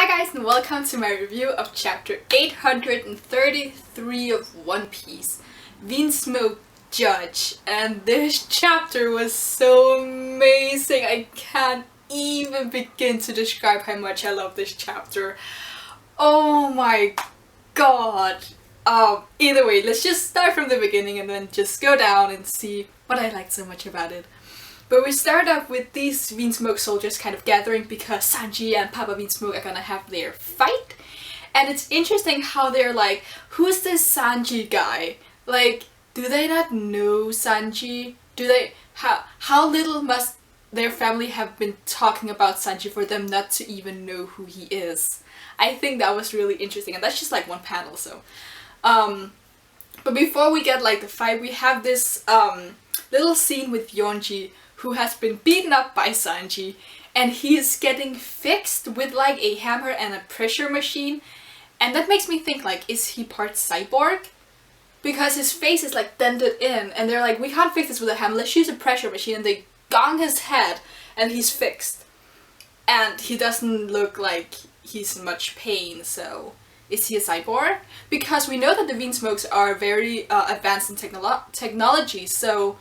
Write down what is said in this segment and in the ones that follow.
Hi guys and welcome to my review of chapter 833 of One Piece, Vinsmoke Judge. And this chapter was so amazing. I can't even begin to describe how much I love this chapter. Oh my god. Either way, let's just start from the beginning and then just go down and see what I liked so much about it. But we start off with these Vinsmoke soldiers kind of gathering because Sanji and Papa Vinsmoke are gonna have their fight. And it's interesting how they're like, who's this Sanji guy? Like, do they not know Sanji? How little must their family have been talking about Sanji for them not to even know who he is? I think that was really interesting, and that's just like one panel, so. But before we get like the fight, we have this little scene with Yonji, who has been beaten up by Sanji, and he is getting fixed with like a hammer and a pressure machine. And that makes me think, like, is he part cyborg? Because his face is like dented in, and they're like, we can't fix this with a hammer, let's use a pressure machine, and they gong his head and he's fixed. And he doesn't look like he's in much pain, so is he a cyborg? Because we know that the Vinsmokes are very advanced in technology, so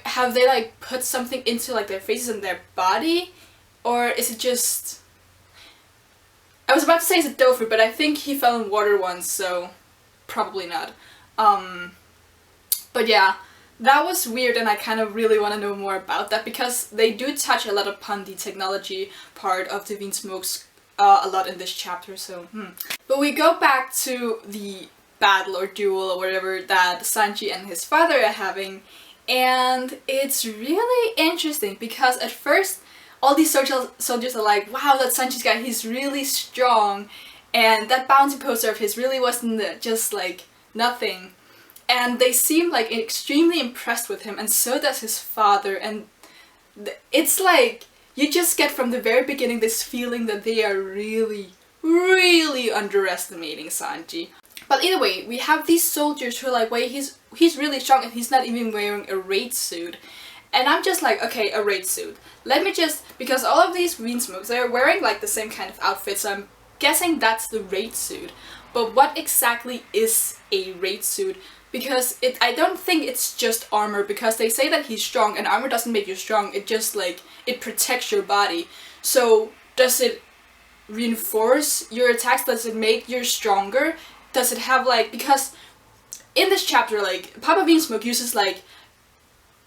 have they like put something into like their faces and their body? Or is it just... I was about to say it's a Dofur, but I think he fell in water once, so probably not. But yeah, that was weird, and I kind of really want to know more about that because they do touch a lot upon the technology part of the Vinsmokes a lot in this chapter, so But we go back to the battle or duel or whatever that Sanji and his father are having. And it's really interesting because at first all these soldiers are like, wow, that Sanji's guy, he's really strong, and that bounty poster of his really wasn't just like nothing. And they seem like extremely impressed with him, and so does his father, and it's like you just get from the very beginning this feeling that they are really, really underestimating Sanji. But either way, we have these soldiers who are like, wait, he's really strong and he's not even wearing a raid suit. And I'm just like, okay, a raid suit. Let me just, because all of these Vinsmokes, they're wearing like the same kind of outfit, so I'm guessing that's the raid suit. But what exactly is a raid suit? Because I don't think it's just armor, because they say that he's strong, and armor doesn't make you strong, it just like, it protects your body. So does it reinforce your attacks? Does it make you stronger? Does it have like, because in this chapter, like, Papa Vinsmoke uses like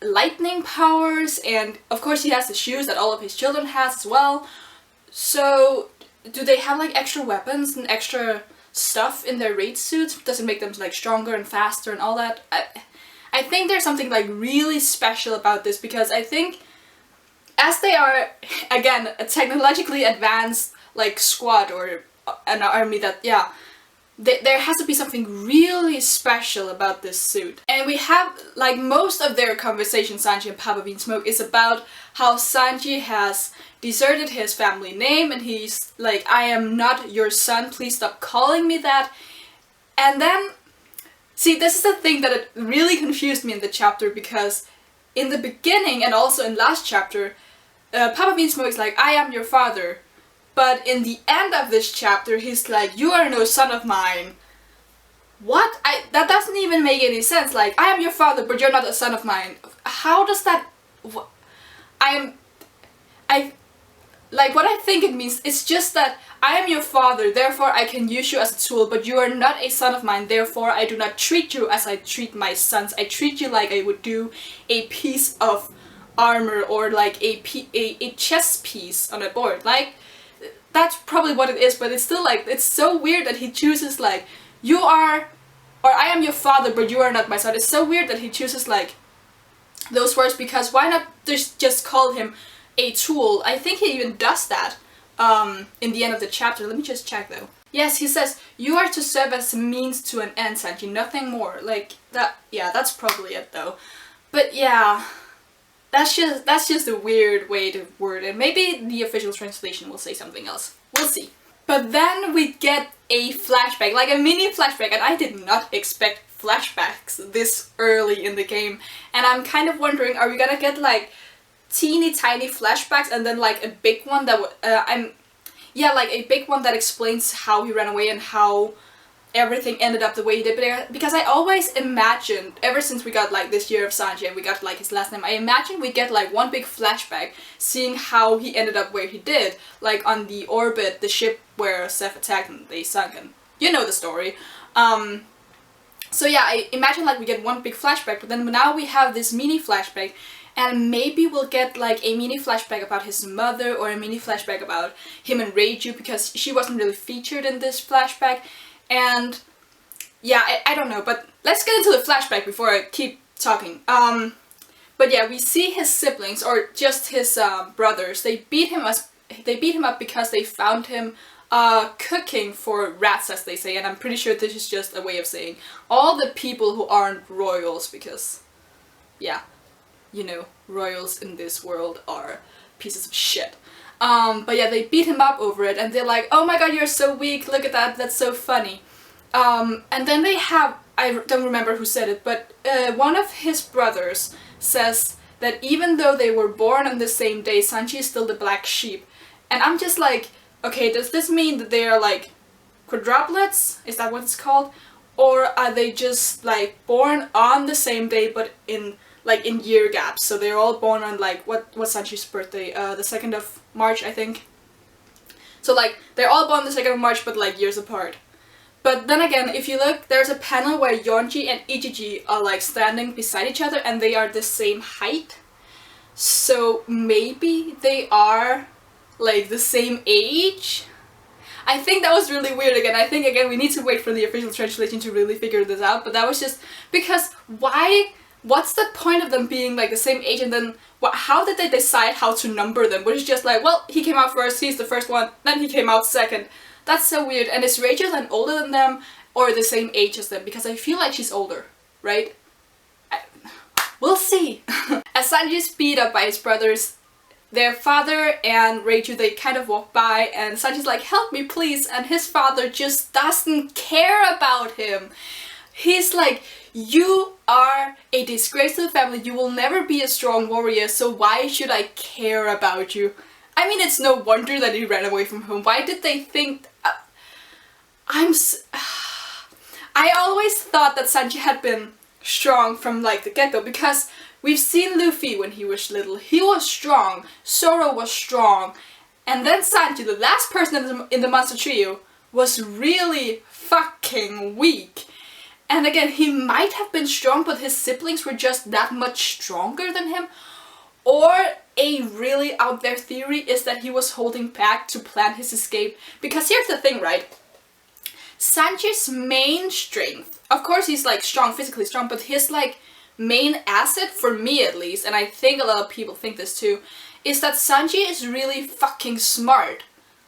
lightning powers, and of course he has the shoes that all of his children has as well. So do they have like extra weapons and extra stuff in their raid suits? Does it make them like stronger and faster and all that? I think there's something like really special about this, because I think as they are, again, a technologically advanced like squad or an army that, yeah, there has to be something really special about this suit. And we have, like, most of their conversation, Sanji and Papa Vinsmoke, is about how Sanji has deserted his family name, and he's like, I am not your son, please stop calling me that. And then, see, this is the thing that it really confused me in the chapter, because in the beginning, and also in last chapter, Papa Vinsmoke is like, I am your father. But in the end of this chapter, he's like, you are no son of mine. What? That doesn't even make any sense. Like, I am your father, but you're not a son of mine. How does that... What I think it means, it's just that I am your father, therefore I can use you as a tool, but you are not a son of mine, therefore I do not treat you as I treat my sons. I treat you like I would do a piece of armor or like a chess piece on a board. Like, that's probably what it is, but it's still like, it's so weird that he chooses like, you are, or I am your father, but you are not my son. It's so weird that he chooses like those words, because why not just call him a tool? I think he even does that in the end of the chapter. Let me just check though. Yes, he says, you are to serve as a means to an end, Sanji, nothing more. Like, that, yeah, that's probably it though. But yeah, that's just a weird way to word it. Maybe the official translation will say something else. We'll see. But then we get a flashback, like a mini flashback, and I did not expect flashbacks this early in the game. And I'm kind of wondering, are we gonna get like teeny tiny flashbacks and then like a big one that yeah, like a big one that explains how he ran away and how everything ended up the way he did. But because I always imagined, ever since we got like this year of Sanji and we got like his last name, I imagined we get like one big flashback seeing how he ended up where he did, like on the Orbit, the ship where Seth attacked and they sunk, and you know the story. So yeah, I imagine like we get one big flashback, but then now we have this mini flashback, and maybe we'll get like a mini flashback about his mother or a mini flashback about him and Reiju, because she wasn't really featured in this flashback. And yeah, I don't know, but let's get into the flashback before I keep talking. But yeah, we see his siblings, or just his brothers. They beat him up because they found him cooking for rats, as they say, and I'm pretty sure this is just a way of saying all the people who aren't royals, because yeah, you know, royals in this world are pieces of shit. But yeah, they beat him up over it, and they're like, oh my god, you're so weak, look at that, that's so funny. And then they have, I don't remember who said it, but one of his brothers says that even though they were born on the same day, Sanji is still the black sheep. And I'm just like, okay, does this mean that they are like quadruplets? Is that what it's called? Or are they just like born on the same day but in like in year gaps? So they're all born on like, what's Sanji's birthday? The 2nd of March, I think. So like, they're all born the 2nd of March but like years apart. But then again, if you look, there's a panel where Yonji and Ichiji are like standing beside each other and they are the same height. So maybe they are like the same age? I think that was really weird again. I think again we need to wait for the official translation to really figure this out, but that was just because why? What's the point of them being like the same age, and then how did they decide how to number them? Was it just like, well, he came out first, he's the first one, then he came out second? That's so weird. And is Rachel then older than them or the same age as them? Because I feel like she's older, right? We'll see. As Sanji is beat up by his brothers, their father and Reiju, they kind of walk by and Sanji's like, help me please, and his father just doesn't care about him. He's like, you are a disgrace to the family, you will never be a strong warrior, so why should I care about you? I mean, it's no wonder that he ran away from home. Why did they think... I always thought that Sanji had been strong from like the get-go, because we've seen Luffy when he was little. He was strong, Zoro was strong, and then Sanji, the last person in the Monster Trio, was really fucking weak. And again, he might have been strong, but his siblings were just that much stronger than him. Or a really out there theory is that he was holding back to plan his escape. Because here's the thing, right? Sanji's main strength, of course he's like strong, physically strong, but his like main asset, for me at least, and I think a lot of people think this too, is that Sanji is really fucking smart.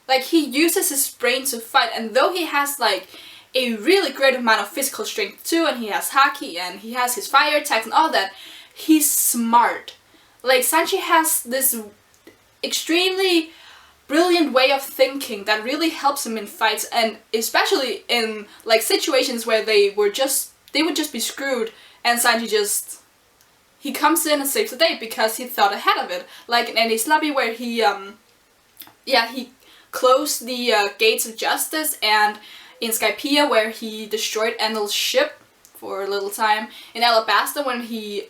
Like, he uses his brain to fight, and though he has like a really great amount of physical strength too, and he has haki and he has his fire attacks and all that, he's smart. Like, Sanji has this extremely brilliant way of thinking that really helps him in fights, and especially in like situations where they would just be screwed, and Sanji just, he comes in and saves the day because he thought ahead of it. Like in Enies Lobby, where he closed the gates of justice, and in Skypiea where he destroyed Enel's ship for a little time, in Alabasta when he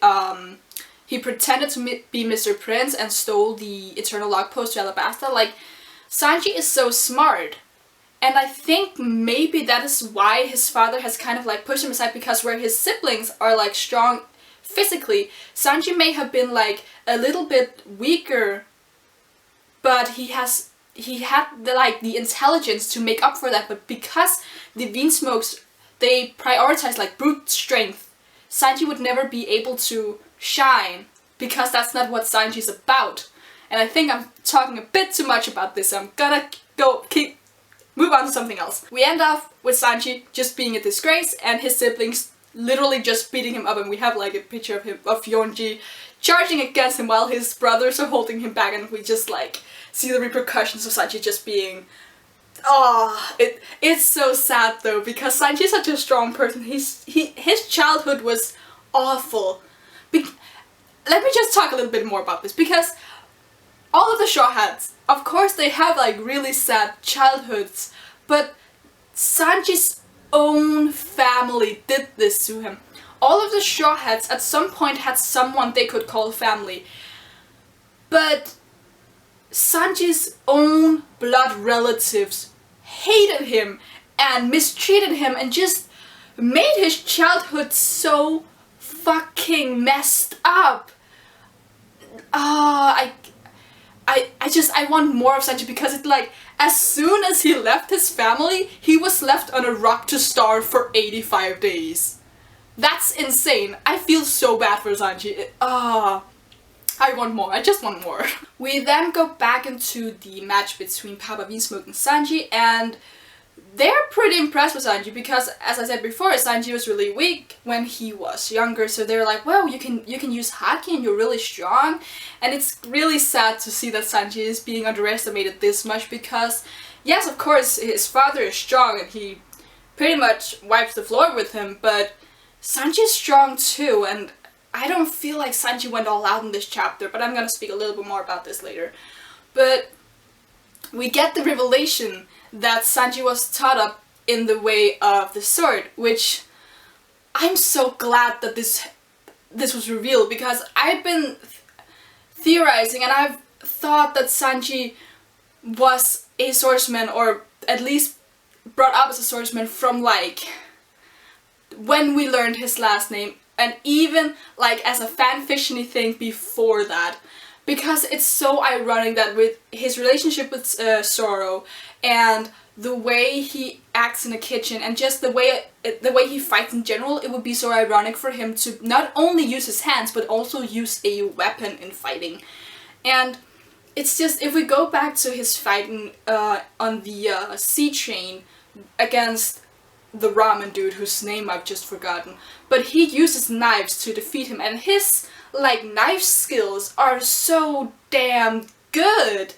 pretended to be Mr. Prince and stole the Eternal Log Post to Alabasta. Like, Sanji is so smart. And I think maybe that is why his father has kind of like pushed him aside, because where his siblings are like strong physically, Sanji may have been like a little bit weaker, but he had the intelligence to make up for that. But because the Vinsmokes, they prioritize like brute strength, Sanji would never be able to shine, because that's not what Sanji's about. And I think I'm talking a bit too much about this, so I'm gonna move on to something else. We end off with Sanji just being a disgrace and his siblings literally just beating him up, and we have like a picture of Yonji charging against him while his brothers are holding him back, and we just like see the repercussions of Sanji just being... it's so sad though, because Sanji's such a strong person. His childhood was awful. Let me just talk a little bit more about this, because all of the Straw Hats, of course they have like really sad childhoods, but Sanji's own family did this to him. All of the Straw Hats at some point had someone they could call family, but Sanji's own blood relatives hated him and mistreated him and just made his childhood so fucking messed up. I want more of Sanji, because it's like, as soon as he left his family, he was left on a rock to starve for 85 days. That's insane. I feel so bad for Sanji. I want more. I just want more. We then go back into the match between Papa Vinsmoke and Sanji, and they're pretty impressed with Sanji because, as I said before, Sanji was really weak when he was younger, so they're like, well, you can use Haki and you're really strong. And it's really sad to see that Sanji is being underestimated this much, because yes, of course, his father is strong and he pretty much wipes the floor with him, but Sanji is strong too, and I don't feel like Sanji went all out in this chapter, but I'm gonna speak a little bit more about this later. But we get the revelation that Sanji was taught up in the way of the sword, which I'm so glad that this was revealed, because I've been theorizing and I've thought that Sanji was a swordsman, or at least brought up as a swordsman from like when we learned his last name, and even like as a fanfiction-y thing before that. Because it's so ironic that with his relationship with Zoro and the way he acts in the kitchen and just the way he fights in general, it would be so ironic for him to not only use his hands but also use a weapon in fighting. And it's just, if we go back to his fighting on the sea train against the ramen dude whose name I've just forgotten, but he uses knives to defeat him, and his like knife skills are so damn good.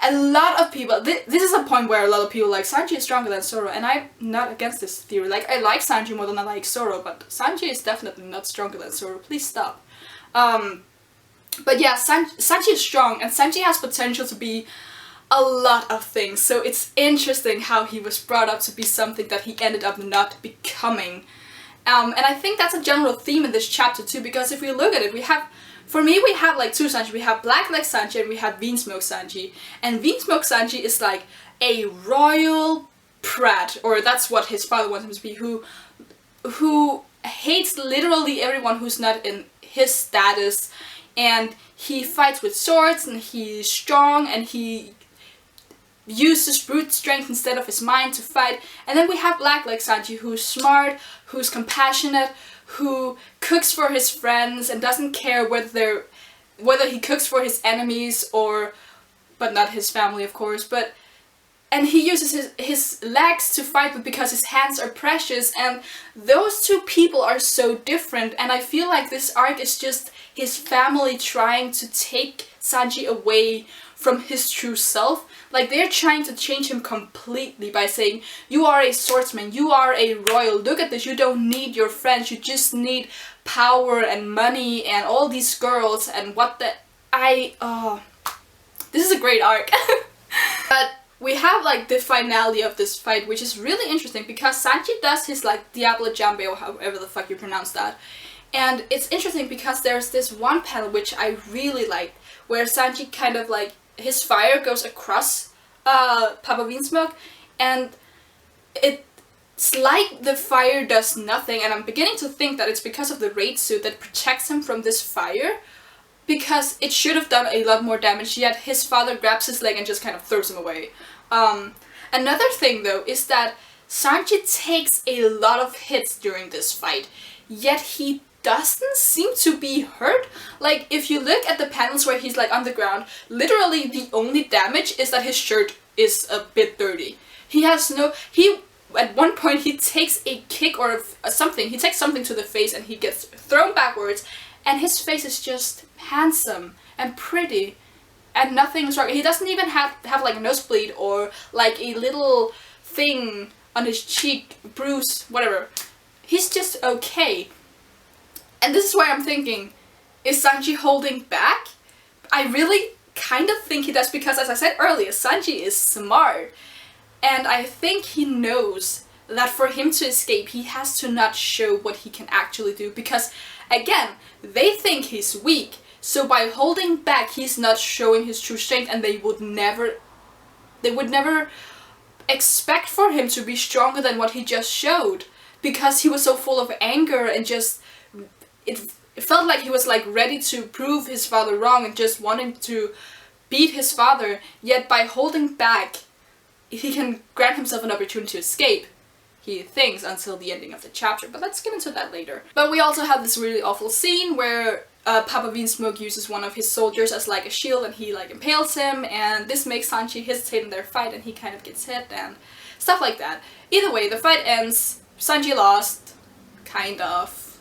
A lot of people, this is a point where a lot of people like Sanji is stronger than Zoro, and I'm not against this theory. Like, I like Sanji more than I like Zoro, but Sanji is definitely not stronger than Zoro. Please stop. But yeah, Sanji is strong, and Sanji has potential to be a lot of things, so it's interesting how he was brought up to be something that he ended up not becoming. And I think that's a general theme in this chapter too, because if we look at it, we have like two Sanji. We have Blackleg Sanji and we have Vinsmoke Sanji. And Vinsmoke Sanji is like a royal prat, or that's what his father wants him to be, who hates literally everyone who's not in his status, and he fights with swords, and he's strong, and he uses brute strength instead of his mind to fight. And then we have Blackleg Sanji, who's smart, who's compassionate, who cooks for his friends and doesn't care whether he cooks for his enemies but not his family, of course. And he uses his legs to fight with because his hands are precious, and those two people are so different. And I feel like this arc is just his family trying to take Sanji away from his true self. Like, they're trying to change him completely by saying, you are a swordsman, you are a royal, look at this, you don't need your friends, you just need power and money and all these girls and this is a great arc. But we have like the finale of this fight, which is really interesting because Sanji does his like Diablo Jambe, or however the fuck you pronounce that. And it's interesting because there's this one panel which I really like, where Sanji kind of like, his fire goes across Papa Vinsmoke, and it's like the fire does nothing, and I'm beginning to think that it's because of the raid suit that protects him from this fire, because it should have done a lot more damage, yet his father grabs his leg and just kind of throws him away. Another thing though is that Sanji takes a lot of hits during this fight, yet he doesn't seem to be hurt. Like, if you look at the panels where he's like on the ground, literally the only damage is that his shirt is a bit dirty. At one point he takes a kick or something, he takes something to the face and he gets thrown backwards, and his face is just handsome and pretty and nothing's wrong. He doesn't even have like a nosebleed or like a little thing on his cheek, bruise, whatever. He's just okay. And this is why I'm thinking, is Sanji holding back? I really kind of think he does because, as I said earlier, Sanji is smart. And I think he knows that for him to escape, he has to not show what he can actually do. Because, again, they think he's weak. So by holding back, he's not showing his true strength, and they would never expect for him to be stronger than what he just showed. Because he was so full of anger and just... It felt like he was like ready to prove his father wrong and just wanting to beat his father. Yet by holding back, he can grant himself an opportunity to escape, he thinks, until the ending of the chapter. But let's get into that later. But we also have this really awful scene where Papa Vinsmoke uses one of his soldiers as like a shield, and he like impales him, and this makes Sanji hesitate in their fight, and he kind of gets hit and stuff like that. Either way, the fight ends. Sanji lost, kind of.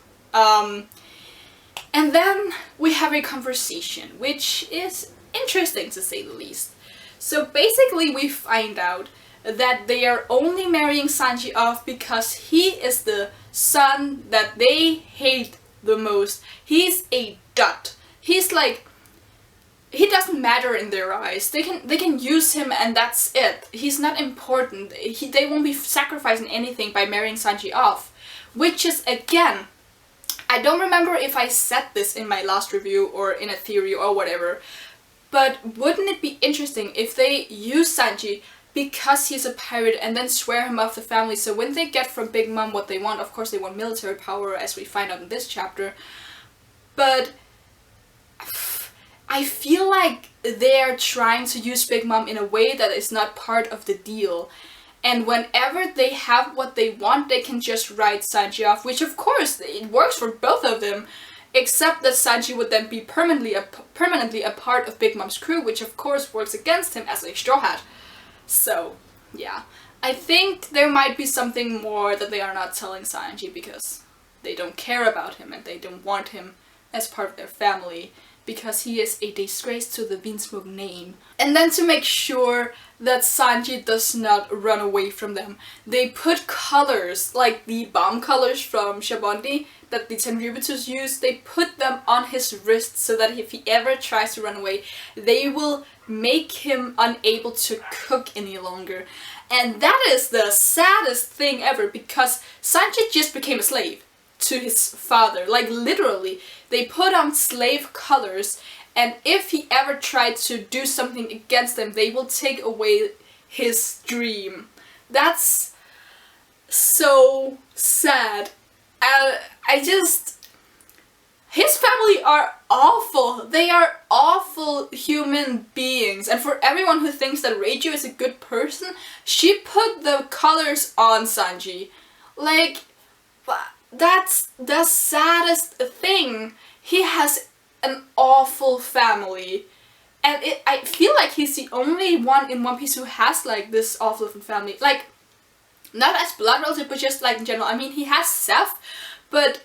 And then we have a conversation, which is interesting to say the least. So basically we find out that they are only marrying Sanji off because he is the son that they hate the most. He's a dud. He's like, he doesn't matter in their eyes. They can use him and that's it. He's not important. They won't be sacrificing anything by marrying Sanji off. Which is, again, I don't remember if I said this in my last review or in a theory or whatever, but wouldn't it be interesting if they use Sanji because he's a pirate and then swear him off the family, so when they get from Big Mom what they want, of course they want military power, as we find out in this chapter, but I feel like they're trying to use Big Mom in a way that is not part of the deal. And whenever they have what they want, they can just write Sanji off, which of course, it works for both of them, except that Sanji would then be permanently a part of Big Mom's crew, which of course works against him as a Straw Hat. So, yeah. I think there might be something more that they are not telling Sanji because they don't care about him and they don't want him as part of their family, because he is a disgrace to the Vinsmoke name. And then to make sure that Sanji does not run away from them, they put colors, like the bomb colors from Shabondi that the Tenryubitus use, they put them on his wrist so that if he ever tries to run away, they will make him unable to cook any longer. And that is the saddest thing ever, because Sanji just became a slave to his father, like literally. They put on slave colors, and if he ever tried to do something against them, they will take away his dream. That's so sad. His family are awful. They are awful human beings. And for everyone who thinks that Reiju is a good person, she put the colors on Sanji. Like, that's the saddest thing. He has an awful family. And I feel like he's the only one in One Piece who has like this awful family. Like, not as blood relative, but just like in general. I mean, he has Seth, but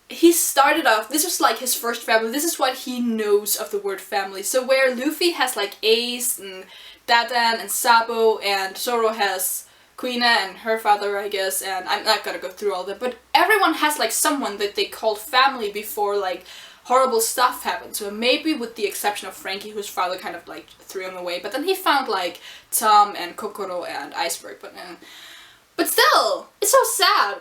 he started off, this was like his first family. This is what he knows of the word family. So where Luffy has like Ace and Dadan and Sabo, and Zoro has Kuina and her father, I guess, and I'm not gonna go through all that, but everyone has like someone that they called family before like horrible stuff happened. So maybe with the exception of Frankie, whose father kind of like threw him away, but then he found like Tom and Kokoro and Iceberg, but still, it's so sad.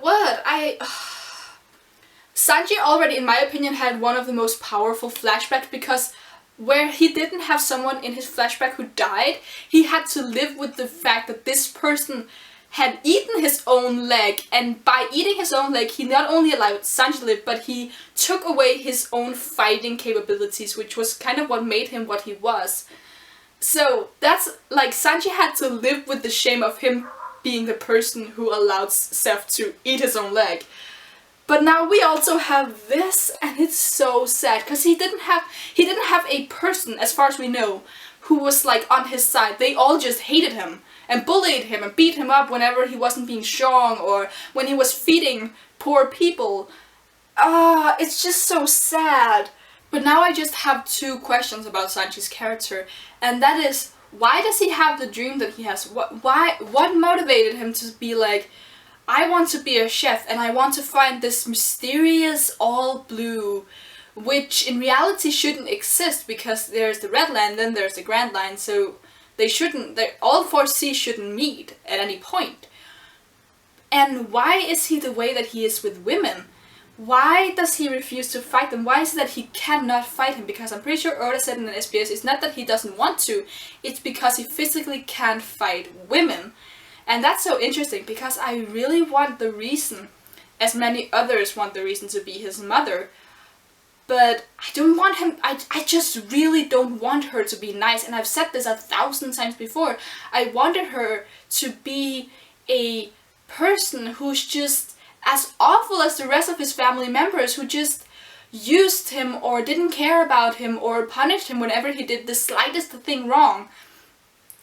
Sanji already, in my opinion, had one of the most powerful flashbacks, because where he didn't have someone in his flashback who died, he had to live with the fact that this person had eaten his own leg, and by eating his own leg, he not only allowed Sanji to live, but he took away his own fighting capabilities, which was kind of what made him what he was. So that's like, Sanji had to live with the shame of him being the person who allowed Seth to eat his own leg. But now we also have this, and it's so sad, because he didn't have a person, as far as we know, who was like on his side. They all just hated him and bullied him and beat him up whenever he wasn't being strong or when he was feeding poor people. It's just so sad. But now I just have two questions about Sanji's character, and that is, why does he have the dream that he has? What motivated him to be like, I want to be a chef and I want to find this mysterious all blue which in reality shouldn't exist because there's the red line, then there's the Grand Line, so all four seas shouldn't meet at any point. And why is he the way that he is with women? Why does he refuse to fight them? Why is it that he cannot fight him? Because I'm pretty sure Oda said in the SBS, it's not that he doesn't want to, it's because he physically can't fight women. And that's so interesting, because I really want the reason, as many others want the reason, to be his mother. But I don't want him, I just really don't want her to be nice. And I've said this 1,000 times before. I wanted her to be a person who's just as awful as the rest of his family members, who just used him or didn't care about him or punished him whenever he did the slightest thing wrong.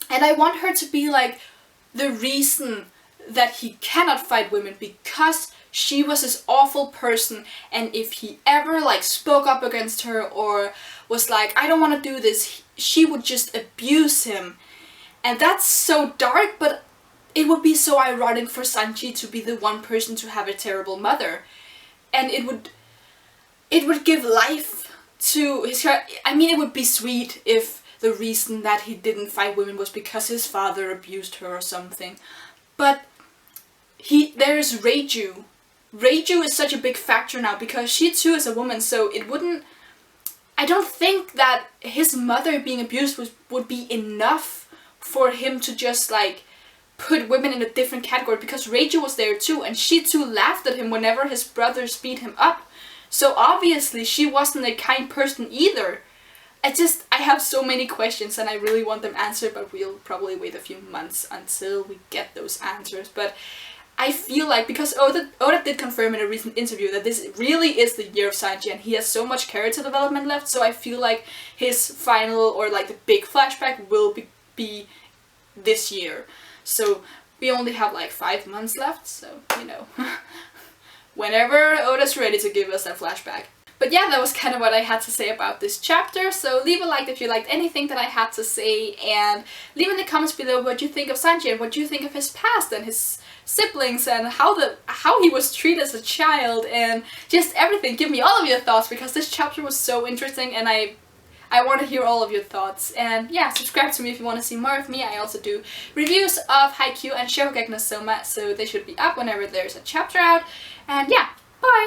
And I want her to be like the reason that he cannot fight women, because she was this awful person, and if he ever like spoke up against her or was like, I don't want to do this, she would just abuse him. And that's so dark, but it would be so ironic for Sanji to be the one person to have a terrible mother. And it would give life to his character. I mean, it would be sweet if the reason that he didn't fight women was because his father abused her or something. But there is Reiju. Reiju is such a big factor now because she too is a woman, so I don't think that his mother being abused would be enough for him to just like put women in a different category, because Reiju was there too, and she too laughed at him whenever his brothers beat him up. So obviously she wasn't a kind person either. I have so many questions and I really want them answered, but we'll probably wait a few months until we get those answers. But I feel like, because Oda did confirm in a recent interview that this really is the year of Sanji and he has so much character development left, so I feel like his final, or like the big flashback, will be this year. So we only have like 5 months left, so you know, whenever Oda's ready to give us that flashback. But yeah, that was kind of what I had to say about this chapter, so leave a like if you liked anything that I had to say, and leave in the comments below what you think of Sanji and what you think of his past and his siblings and how he was treated as a child and just everything. Give me all of your thoughts, because this chapter was so interesting and I want to hear all of your thoughts. And yeah, subscribe to me if you want to see more of me. I also do reviews of Haikyuu and Shokugeki no Soma, so they should be up whenever there's a chapter out. And yeah, bye!